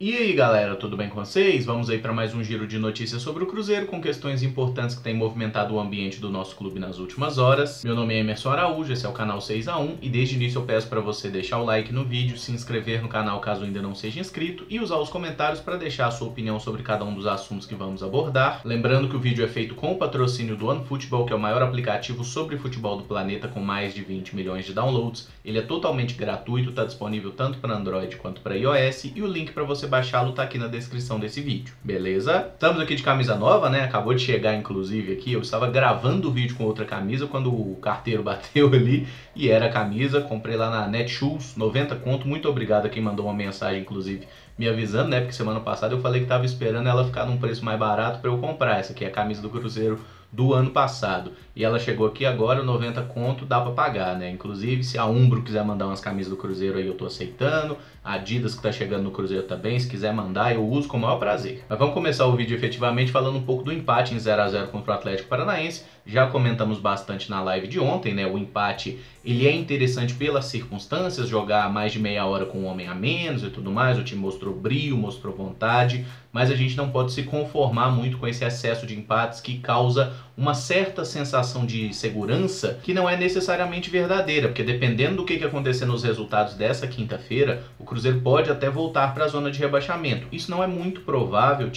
E aí galera, tudo bem com vocês? Vamos aí para mais um giro de notícias sobre o Cruzeiro com questões importantes que têm movimentado o ambiente do nosso clube nas últimas horas. Meu nome é Emerson Araújo, esse é o canal 6x1 e desde o início eu peço para você deixar o like no vídeo, se inscrever no canal caso ainda não seja inscrito e usar os comentários para deixar a sua opinião sobre cada um dos assuntos que vamos abordar. Lembrando que o vídeo é feito com o patrocínio do OneFootball, que é o maior aplicativo sobre futebol do planeta com mais de 20 milhões de downloads. Ele é totalmente gratuito, está disponível tanto para Android quanto para iOS e o link para você baixá-lo tá aqui na descrição desse vídeo, beleza? Estamos aqui de camisa nova, né? Acabou de chegar, inclusive, aqui. Eu estava gravando o vídeo com outra camisa quando o carteiro bateu ali e era a camisa. Comprei lá na Netshoes, 90 conto. Muito obrigado a quem mandou uma mensagem, inclusive, me avisando, né? Porque semana passada eu falei que estava esperando ela ficar num preço mais barato para eu comprar. Essa aqui é a camisa do Cruzeiro do ano passado. E ela chegou aqui agora, 90 conto, dá pra pagar, né? Inclusive, se a Umbro quiser mandar umas camisas do Cruzeiro aí, eu tô aceitando. A Adidas que tá chegando no Cruzeiro também, se quiser mandar, eu uso com o maior prazer. Mas vamos começar o vídeo efetivamente falando um pouco do empate em 0x0 contra o Atlético Paranaense. Já comentamos bastante na live de ontem, né? O empate, ele é interessante pelas circunstâncias, jogar mais de meia hora com um homem a menos e tudo mais. O time mostrou brio, mostrou vontade, mas a gente não pode se conformar muito com esse excesso de empates que causa uma certa sensação de segurança que não é necessariamente verdadeira, porque dependendo do que acontecer nos resultados dessa quinta-feira, o Cruzeiro pode até voltar para a zona de rebaixamento. Isso não é muito provável,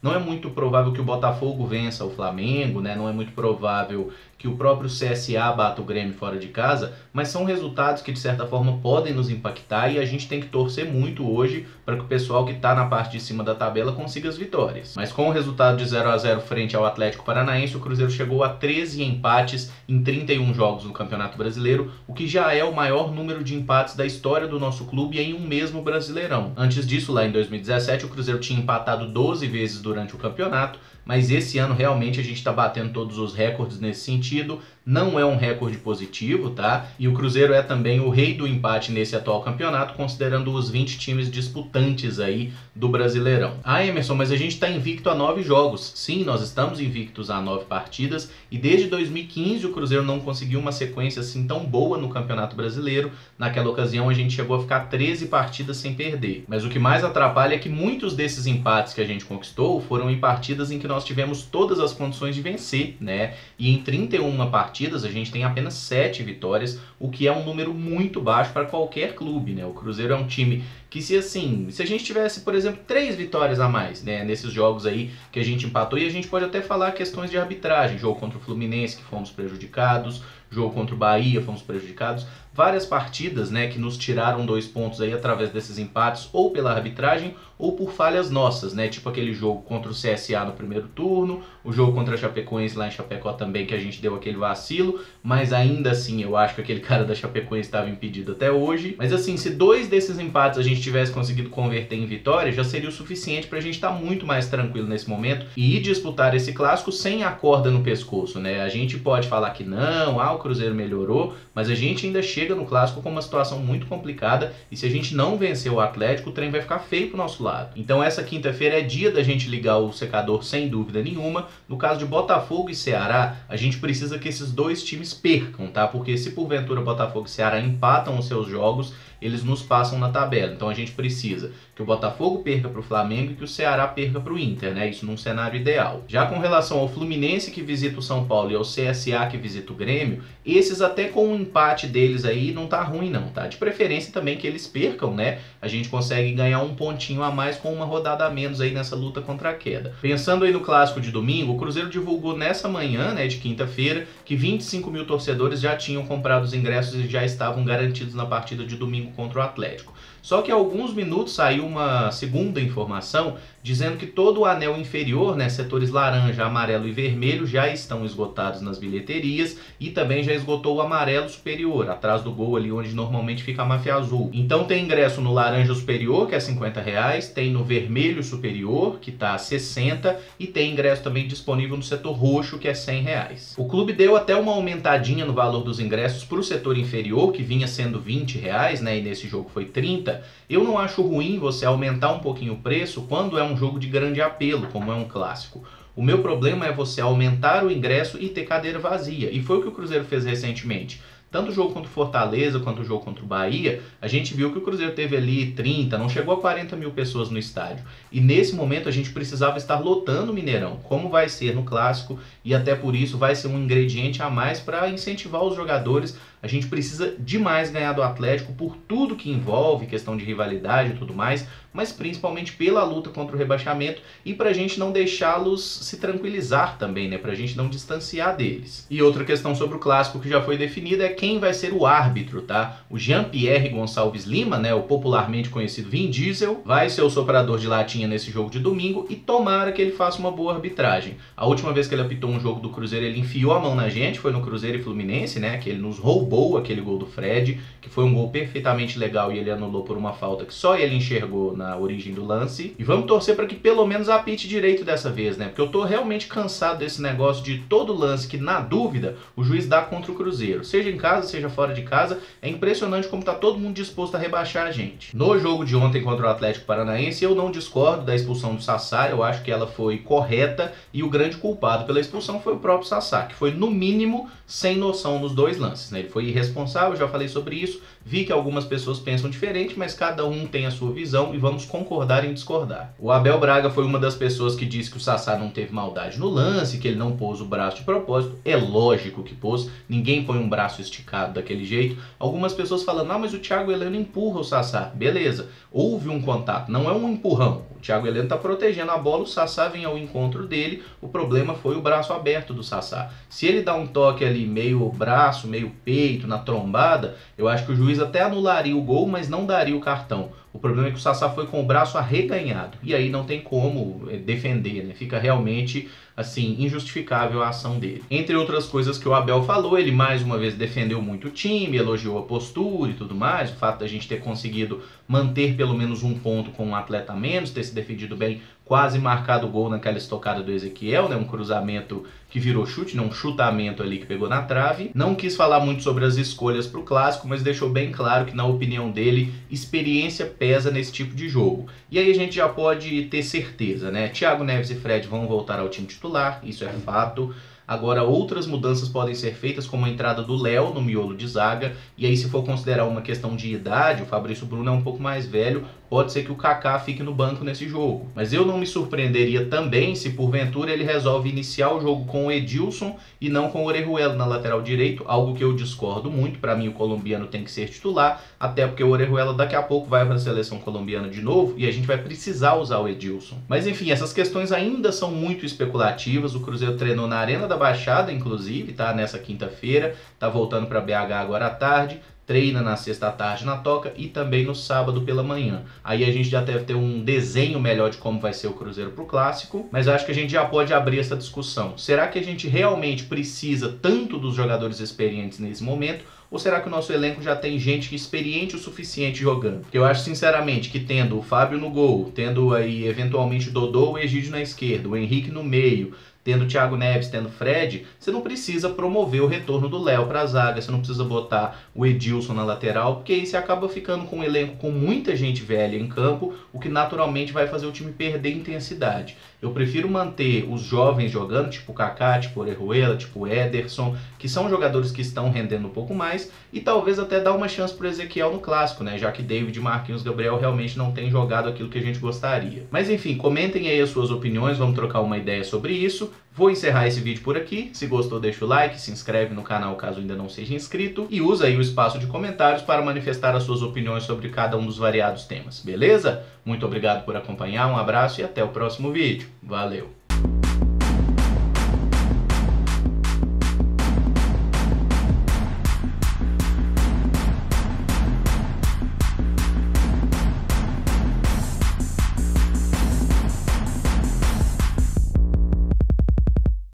não é muito provável que o Botafogo vença o Flamengo, né? Não é muito provável que o próprio CSA bata o Grêmio fora de casa, mas são resultados que de certa forma podem nos impactar e a gente tem que torcer muito hoje para que o pessoal que está na parte de cima da tabela consiga as vitórias. Mas com o resultado de 0x0 frente ao Atlético Paranaense, o Cruzeiro chegou a 13 empates em 31 jogos no Campeonato Brasileiro, o que já é o maior número de empates da história do nosso clube em um mesmo Brasileirão. Antes disso, lá em 2017, o Cruzeiro tinha empatado 12 vezes durante o campeonato, mas esse ano realmente a gente está batendo todos os recordes nesse sentido. Não é um recorde positivo, tá? E o Cruzeiro é também o rei do empate nesse atual campeonato, considerando os 20 times disputantes aí do Brasileirão. Ah, Emerson, mas a gente está invicto a 9 jogos. Sim, nós estamos invictos a 9 partidas e desde 2015 o Cruzeiro não conseguiu uma sequência assim tão boa no Campeonato Brasileiro. Naquela ocasião a gente chegou a ficar 13 partidas sem perder. Mas o que mais atrapalha é que muitos desses empates que a gente conquistou foram em partidas em que nós tivemos todas as condições de vencer, né? E em 31 partidas a gente tem apenas 7 vitórias, o que é um número muito baixo para qualquer clube, né? O Cruzeiro é um time que se a gente tivesse, por exemplo, 3 vitórias a mais, né, nesses jogos aí que a gente empatou, e a gente pode até falar questões de arbitragem, jogo contra o Fluminense que fomos prejudicados, jogo contra o Bahia fomos prejudicados, várias partidas, né, que nos tiraram 2 pontos aí através desses empates, ou pela arbitragem ou por falhas nossas, né, tipo aquele jogo contra o CSA no primeiro turno, o jogo contra a Chapecoense lá em Chapecó também, que a gente deu aquele vacilo, mas ainda assim eu acho que aquele cara da Chapecoense estava impedido até hoje. Mas assim, se 2 desses empates a gente tivesse conseguido converter em vitória, já seria o suficiente pra gente estar muito mais tranquilo nesse momento e ir disputar esse clássico sem a corda no pescoço, né? A gente pode falar que não, o Cruzeiro melhorou, mas a gente ainda chega no clássico com uma situação muito complicada e se a gente não vencer o Atlético, o trem vai ficar feio pro nosso lado. Então essa quinta-feira é dia da gente ligar o secador sem dúvida nenhuma. No caso de Botafogo e Ceará, a gente precisa que esses 2 times percam, tá? Porque se porventura Botafogo e Ceará empatam os seus jogos, eles nos passam na tabela. Então a gente precisa que o Botafogo perca para o Flamengo e que o Ceará perca para o Inter, né? Isso num cenário ideal. Já com relação ao Fluminense que visita o São Paulo e ao CSA que visita o Grêmio, esses até com o empate deles aí não tá ruim não, tá? De preferência também que eles percam, né? A gente consegue ganhar um pontinho a mais com uma rodada a menos aí nessa luta contra a queda. Pensando aí no clássico de domingo, o Cruzeiro divulgou nessa manhã, né, de quinta-feira, que 25 mil torcedores já tinham comprado os ingressos e já estavam garantidos na partida de domingo contra o Atlético. Só que há alguns minutos saiu uma segunda informação dizendo que todo o anel inferior, né, setores laranja, amarelo e vermelho, já estão esgotados nas bilheterias e também já esgotou o amarelo superior, atrás do gol ali onde normalmente fica a máfia azul. Então tem ingresso no laranja superior, que é R$50, tem no vermelho superior, que está R$60, e tem ingresso também disponível no setor roxo, que é R$100. O clube deu até uma aumentadinha no valor dos ingressos para o setor inferior, que vinha sendo R$20, né, e nesse jogo foi 30. Eu não acho ruim você aumentar um pouquinho o preço quando é um jogo de grande apelo, como é um clássico. O meu problema é você aumentar o ingresso e ter cadeira vazia. E foi o que o Cruzeiro fez recentemente. tanto o jogo contra o Fortaleza quanto o jogo contra o Bahia, a gente viu que o Cruzeiro teve ali 30, não chegou a 40 mil pessoas no estádio. E nesse momento a gente precisava estar lotando o Mineirão, como vai ser no Clássico, e até por isso vai ser um ingrediente a mais para incentivar os jogadores. A gente precisa demais ganhar do Atlético por tudo que envolve, questão de rivalidade e tudo mais, mas principalmente pela luta contra o rebaixamento e para a gente não deixá-los se tranquilizar também, né? Para a gente não distanciar deles. E outra questão sobre o Clássico que já foi definida é quem vai ser o árbitro, tá? O Jean-Pierre Gonçalves Lima, né? O popularmente conhecido Vin Diesel, vai ser o soprador de latinha nesse jogo de domingo e tomara que ele faça uma boa arbitragem. A última vez que ele apitou um jogo do Cruzeiro, ele enfiou a mão na gente, foi no Cruzeiro e Fluminense, né? Que ele nos roubou aquele gol do Fred, que foi um gol perfeitamente legal e ele anulou por uma falta que só ele enxergou na origem do lance. E vamos torcer para que pelo menos apite direito dessa vez, né? Porque eu tô realmente cansado desse negócio de todo lance que, na dúvida, o juiz dá contra o Cruzeiro. Seja em casa, seja fora de casa, é impressionante como tá todo mundo disposto a rebaixar a gente. No jogo de ontem contra o Atlético Paranaense, eu não discordo da expulsão do Sassá, eu acho que ela foi correta e o grande culpado pela expulsão foi o próprio Sassá, que foi no mínimo sem noção nos dois lances, né? Ele foi irresponsável, já falei sobre isso, vi que algumas pessoas pensam diferente, mas cada um tem a sua visão e vamos concordar em discordar. O Abel Braga foi uma das pessoas que disse que o Sassá não teve maldade no lance, que ele não pôs o braço de propósito. É lógico que pôs, ninguém põe um braço esticado daquele jeito. Algumas pessoas falando, não, mas o Thiago Heleno empurra o Sassá. Beleza, houve um contato, não é um empurrão. O Thiago Heleno está protegendo a bola, o Sassá vem ao encontro dele, o problema foi o braço aberto do Sassá. Se ele dá um toque ali meio braço, meio peito, na trombada, eu acho que o juiz até anularia o gol, mas não daria o cartão. O problema é que o Sassá foi com o braço arreganhado, e aí não tem como defender, né? Fica realmente, assim, injustificável a ação dele. Entre outras coisas que o Abel falou, ele mais uma vez defendeu muito o time, elogiou a postura e tudo mais, o fato da gente ter conseguido manter pelo menos um ponto com um atleta a menos, ter se defendido bem, quase marcado o gol naquela estocada do Ezequiel, né? Um cruzamento que virou chute, né? Um chutamento ali que pegou na trave. Não quis falar muito sobre as escolhas para o Clássico, mas deixou bem claro que, na opinião dele, experiência pesa nesse tipo de jogo. E aí a gente já pode ter certeza, né? Thiago Neves e Fred vão voltar ao time titular, isso é fato. Agora, outras mudanças podem ser feitas, como a entrada do Léo no miolo de zaga, e aí se for considerar uma questão de idade, o Fabrício Bruno é um pouco mais velho, pode ser que o Kaká fique no banco nesse jogo. Mas eu não me surpreenderia também se porventura ele resolve iniciar o jogo com o Edilson e não com o Orejuela na lateral direito, algo que eu discordo muito. Para mim o colombiano tem que ser titular, até porque o Orejuela daqui a pouco vai para a seleção colombiana de novo e a gente vai precisar usar o Edilson. Mas enfim, essas questões ainda são muito especulativas. O Cruzeiro treinou na Arena da Baixada, inclusive, tá? Nessa quinta-feira, tá voltando para BH agora à tarde, treina na sexta à tarde na Toca e também no sábado pela manhã. Aí a gente já deve ter um desenho melhor de como vai ser o Cruzeiro pro Clássico, mas acho que a gente já pode abrir essa discussão. Será que a gente realmente precisa tanto dos jogadores experientes nesse momento? Ou será que o nosso elenco já tem gente experiente o suficiente jogando? Porque eu acho sinceramente que tendo o Fábio no gol, tendo aí eventualmente o Dodô ou o Egídio na esquerda, o Henrique no meio, tendo o Thiago Neves, tendo o Fred, você não precisa promover o retorno do Léo para a zaga, você não precisa botar o Edilson na lateral, porque aí você acaba ficando com um elenco com muita gente velha em campo, o que naturalmente vai fazer o time perder intensidade. Eu prefiro manter os jovens jogando, tipo o Kaká, tipo o Orejuela, tipo o Ederson, que são jogadores que estão rendendo um pouco mais, e talvez até dar uma chance pro Ezequiel no Clássico, né? Já que David, Marquinhos, Gabriel realmente não tem jogado aquilo que a gente gostaria. Mas enfim, comentem aí as suas opiniões, vamos trocar uma ideia sobre isso. Vou encerrar esse vídeo por aqui. Se gostou, deixa o like, se inscreve no canal caso ainda não seja inscrito e usa aí o espaço de comentários para manifestar as suas opiniões sobre cada um dos variados temas, beleza? Muito obrigado por acompanhar, um abraço e até o próximo vídeo. Valeu!